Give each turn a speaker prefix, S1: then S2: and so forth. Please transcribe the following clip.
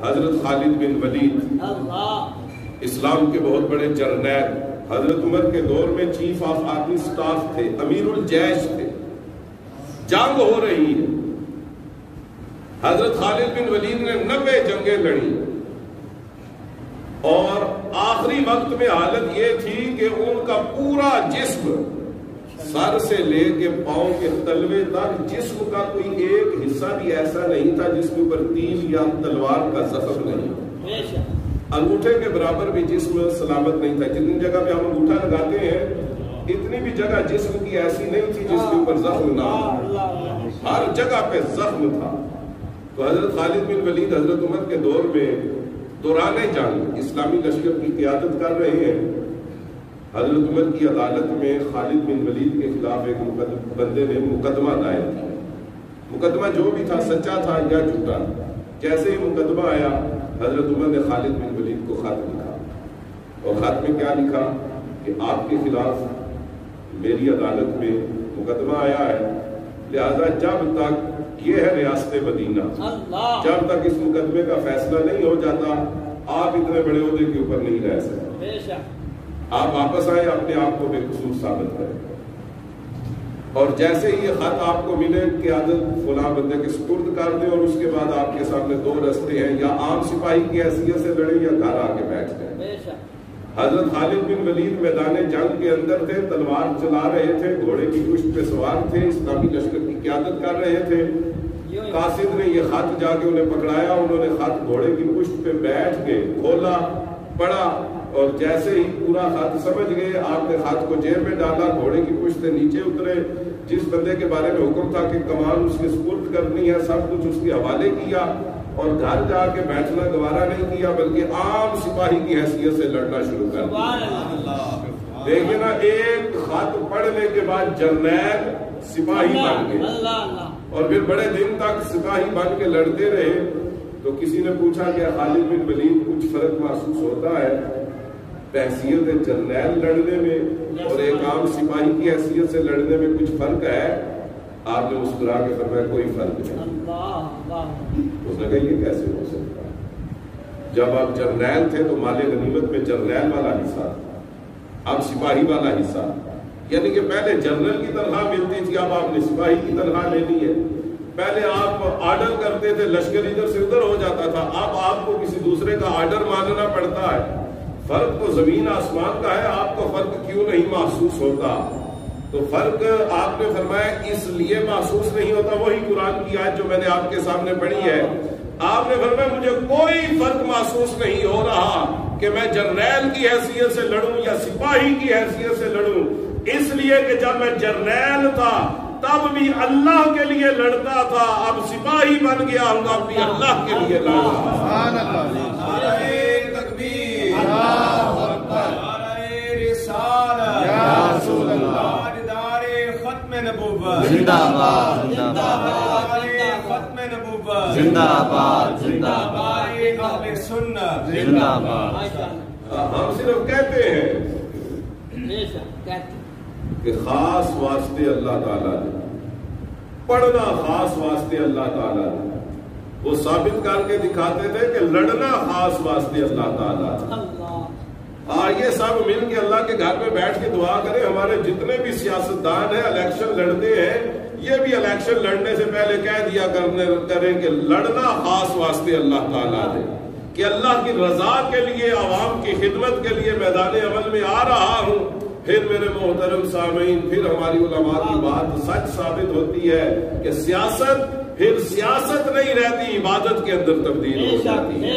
S1: حضرت خالد بن ولید اسلام کے بہت بڑے جرنیل، حضرت عمر کے دور میں چیف آف آرمی سٹاف تھے، امیر الجیش تھے، جنگ ہو رہی ہے، حضرت خالد بن ولید نے 90 جنگیں لڑی اور آخری وقت میں حالت یہ تھی کہ ان کا پورا جسم سر سے لے کے پاؤں کے تلوے تک جسم کا کوئی ایک حصہ بھی ایسا نہیں تھا جس کے اوپر تیر یا تلوار کا زخم نہیں، انگوٹھے کے برابر بھی جسم سلامت نہیں تھا۔ جتنی جگہ پہ ہم انگوٹھا لگاتے ہیں اتنی بھی جگہ جسم کی ایسی نہیں تھی جس کے اوپر زخم نہ ہو، ہر جگہ پہ زخم تھا۔ تو حضرت خالد بن ولید حضرت عمر کے دور میں دوران جنگ اسلامی لشکر کی قیادت کر رہے ہیں۔ حضرت عمر کی عدالت میں خالد بن ولید کے خلاف ایک بندے نے مقدمہ دائر کیا، مقدمہ جو بھی تھا سچا تھا یا جھوٹا۔ جیسے ہی مقدمہ آیا حضرت عمر نے خالد بن ولید کو خط لکھا، اور خط میں کیا لکھا کہ آپ کے خلاف میری عدالت میں مقدمہ آیا ہے، لہذا جب تک یہ ہے ریاست مدینہ، جب تک اس مقدمے کا فیصلہ نہیں ہو جاتا آپ اتنے بڑے عہدے کے اوپر نہیں رہ سکتے، آپ واپس آئے اپنے آپ کو بے قصور ثابت کریں۔ اور جیسے ہی یہ خط آپ کو ملے قیادت فلاں بندے کے سپرد کر دیں، اور اس کے بعد آپ کے سامنے دو رستے ہیں، یا عام سپاہی کی حیثیت سے لڑیں یا گھر آ کے بیٹھ جائیں۔ حضرت خالد بن ولید میدان جنگ کے اندر تھے، تلوار چلا رہے تھے، گھوڑے کی پشت پہ سوار تھے، اسلامی لشکر کی قیادت کر رہے تھے۔ قاصد نے یہ خط جا کے انہیں پکڑایا، انہوں نے خط گھوڑے کی پشت پہ بیٹھ کے کھولا، پڑھا، اور جیسے ہی پورا خط سمجھ گئے آپ نے خط کو جیب میں ڈالا، گھوڑے کی پشت سے نیچے اترے، جس بندے کے بارے میں حکم تھا کہ کمان اس کے سپرد کرنی ہے سب کچھ اس کے حوالے کیا، اور گھر جا کے بیٹھنا گوارا نہیں کیا بلکہ عام سپاہی کی حیثیت سے لڑنا شروع کر دیا۔ دیکھیں نا، ایک خط پڑھنے کے بعد جرنیل سپاہی بن گئے، اور پھر بڑے دن تک سپاہی بن کے لڑتے رہے۔ تو کسی نے پوچھا کہ خالد بن ولید کچھ فرق محسوس ہوتا ہے بحیثیت جرنیل لڑنے میں اور ایک عام سپاہی کی حیثیت سے لڑنے میں کچھ فرق ہے؟ آپ نے مسکرا کے فرمایا کوئی فرق نہیں۔ اس نے کہا یہ کیسے ہو سکتا ہے؟ جب آپ جرنیل تھے تو مال غنیمت میں جرنیل والا حصہ تھا، اب سپاہی والا حصہ، یعنی کہ پہلے جنرل کی تنخواہ ملتی تھی، اب آپ نے سپاہی کی تنخواہ لینی ہے۔ پہلے آپ آرڈر کرتے تھے، لشکر ادھر سے ادھر ہو جاتا تھا، اب آپ کو کسی دوسرے کا آرڈر ماننا پڑتا ہے۔ فرق تو زمین آسمان کا ہے، آپ کو فرق کیوں نہیں محسوس ہوتا؟ تو فرق آپ نے فرمایا اس لیے محسوس نہیں ہوتا، وہی قرآن کی آیت جو میں نے آپ کے سامنے پڑھی ہے، آپ نے فرمایا مجھے کوئی فرق محسوس نہیں ہو رہا کہ میں جرنیل کی حیثیت سے لڑوں یا سپاہی کی حیثیت سے لڑوں، اس لیے کہ جب میں جرنیل تھا تب بھی اللہ کے لیے لڑتا تھا، اب سپاہی بن گیا ہوں اب بھی اللہ کے لیے لڑتا۔
S2: زندہ آباد، زندہ آباد، ختم نبوت، زندہ آباد، زندہ آباد، اہل سنت، زندہ آباد۔
S1: ہم صرف کہتے ہیں کہ خاص واسطے اللہ تعالیٰ نے، پڑھنا خاص واسطے اللہ تعالیٰ نے، وہ ثابت کر کے دکھاتے تھے کہ لڑنا خاص واسطے اللہ تعالیٰ نے۔ آئیے سب مل کے اللہ کے گھر میں بیٹھ کے دعا کریں، ہمارے جتنے بھی سیاستدان ہیں الیکشن لڑتے ہیں، یہ بھی الیکشن لڑنے سے پہلے کہہ دیا کریں کہ لڑنا خاص واسطے اللہ تعالیٰ نے، کہ اللہ کی رضا کے لیے، عوام کی خدمت کے لیے میدان عمل میں آ رہا ہوں۔ پھر میرے محترم سامعین، پھر ہماری علماء کی بات سچ ثابت ہوتی ہے کہ سیاست پھر سیاست نہیں رہتی، عبادت کے اندر تبدیل ہو جاتی ہے۔